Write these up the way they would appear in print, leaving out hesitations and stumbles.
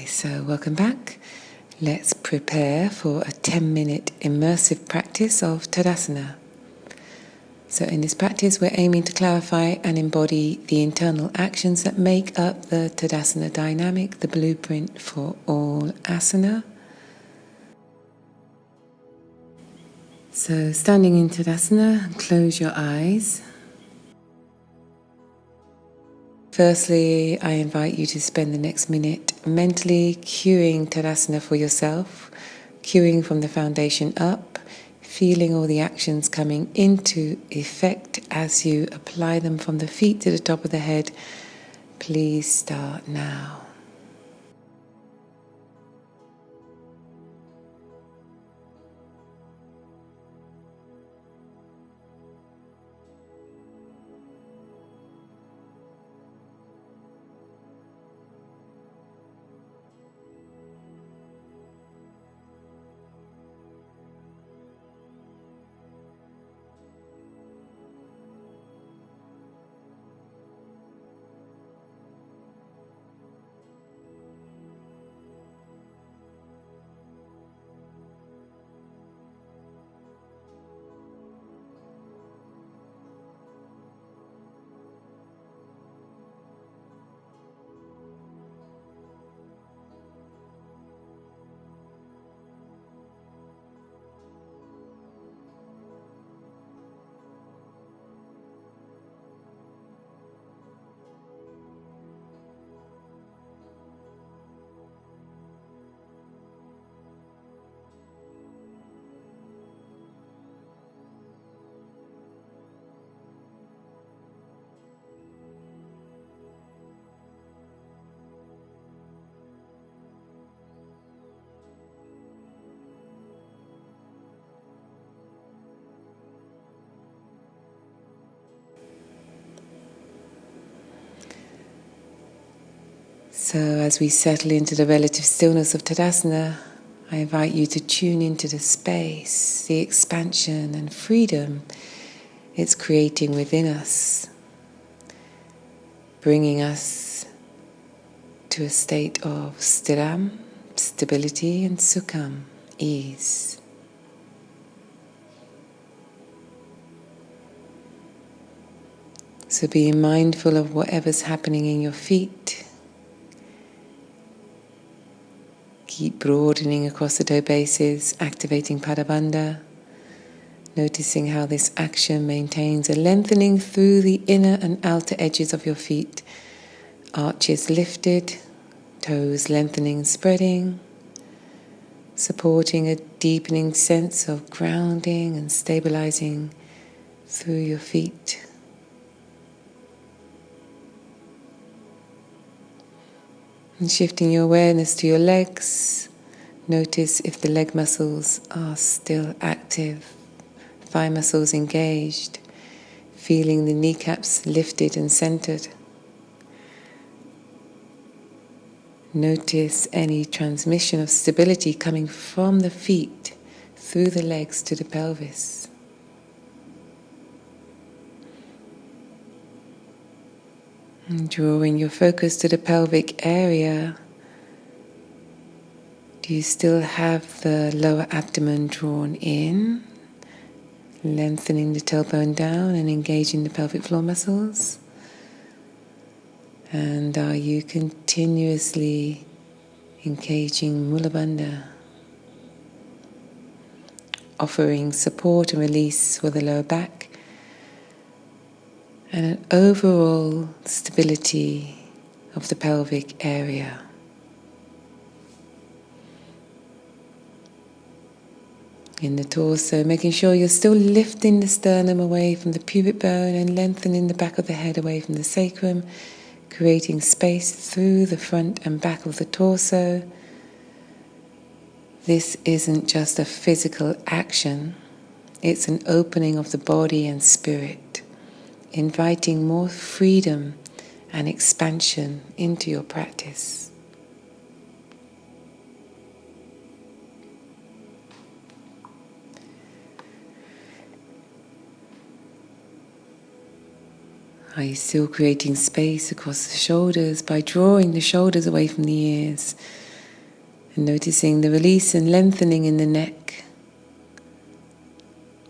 So welcome back. Let's prepare for a 10-minute immersive practice of tadasana. So in this practice, we're aiming to clarify and embody the internal actions that make up the tadasana dynamic, the blueprint for all asana. So standing in tadasana, close your eyes. Firstly, I invite you to spend the next minute mentally cueing tadasana for yourself, cueing from the foundation up, feeling all the actions coming into effect as you apply them from the feet to the top of the head. Please start now. So as we settle into the relative stillness of tadasana, I invite you to tune into the space, the expansion and freedom it's creating within us, bringing us to a state of stiram, stability, and sukham, ease. So being mindful of whatever's happening in your feet. Keep broadening across the toe bases, activating padabandha, noticing how this action maintains a lengthening through the inner and outer edges of your feet. Arches lifted, toes lengthening and spreading, supporting a deepening sense of grounding and stabilizing through your feet. And shifting your awareness to your legs, notice if the leg muscles are still active, thigh muscles engaged, feeling the kneecaps lifted and centered. Notice any transmission of stability coming from the feet through the legs to the pelvis. And drawing your focus to the pelvic area, do you still have the lower abdomen drawn in, lengthening the tailbone down and engaging the pelvic floor muscles? And are you continuously engaging Mula Bandha, offering support and release for the lower back, and an overall stability of the pelvic area? In the torso, making sure you're still lifting the sternum away from the pubic bone and lengthening the back of the head away from the sacrum, creating space through the front and back of the torso. This isn't just a physical action, it's an opening of the body and spirit, inviting more freedom and expansion into your practice. Are you still creating space across the shoulders by drawing the shoulders away from the ears, And noticing the release and lengthening in the neck.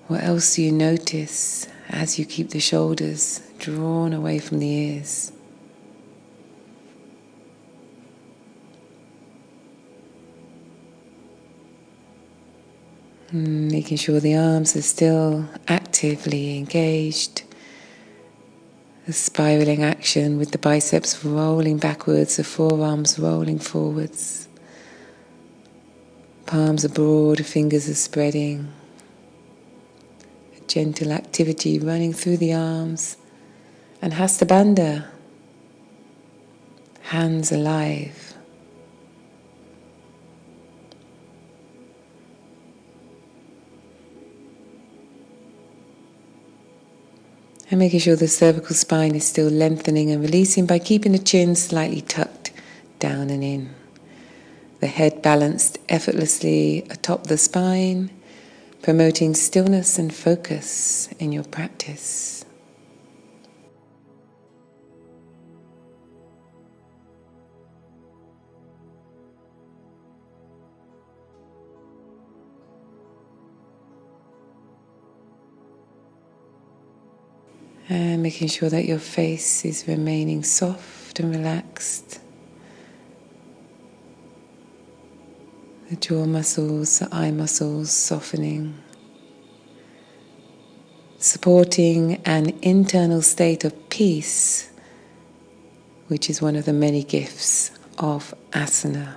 What else do you notice as you keep the shoulders drawn away from the ears? Making sure the arms are still actively engaged. The spiraling action with the biceps rolling backwards, the forearms rolling forwards. Palms are broad, fingers are spreading. A gentle activity running through the arms. And Hasta Bandha, hands alive. And making sure the cervical spine is still lengthening and releasing by keeping the chin slightly tucked down and in. The head balanced effortlessly atop the spine, promoting stillness and focus in your practice. And making sure that your face is remaining soft and relaxed. The jaw muscles, the eye muscles softening. Supporting an internal state of peace, which is one of the many gifts of asana.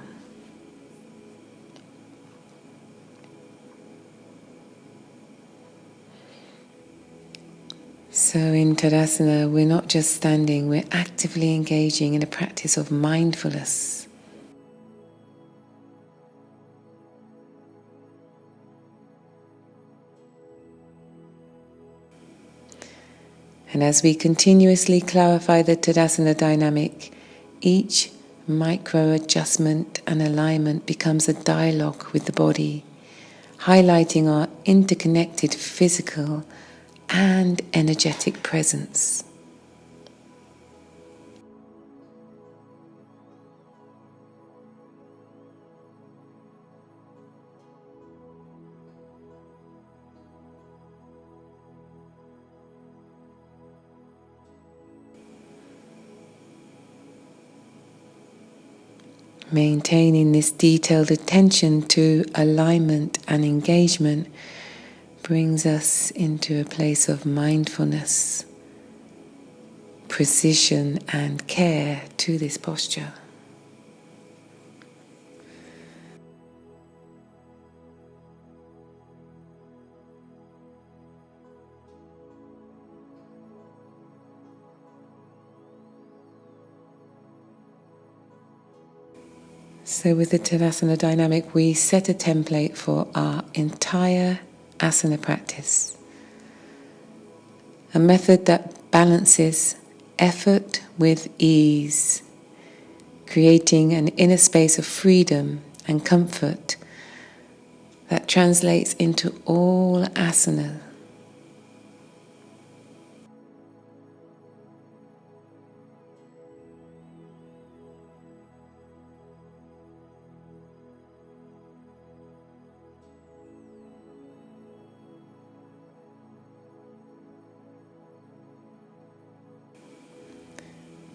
So in tadasana, we're not just standing, we're actively engaging in a practice of mindfulness. And as we continuously clarify the tadasana dynamic, each micro adjustment and alignment becomes a dialogue with the body, highlighting our interconnected physical and energetic presence. Maintaining this detailed attention to alignment and engagement brings us into a place of mindfulness, precision and care to this posture. So with the tadasana dynamic, we set a template for our entire asana practice. A method that balances effort with ease, creating an inner space of freedom and comfort that translates into all asana.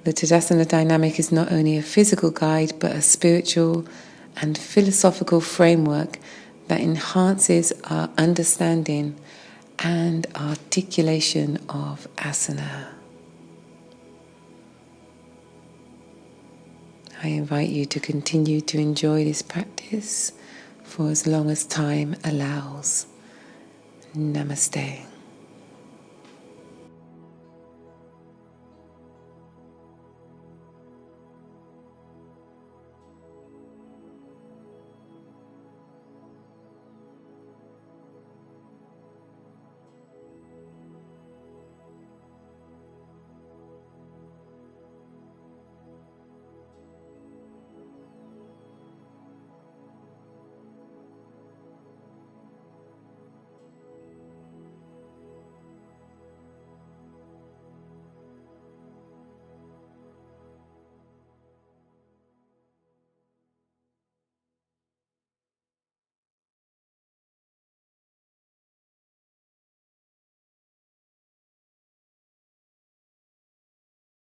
The tadasana dynamic is not only a physical guide, but a spiritual and philosophical framework that enhances our understanding and articulation of asana. I invite you to continue to enjoy this practice for as long as time allows. Namaste.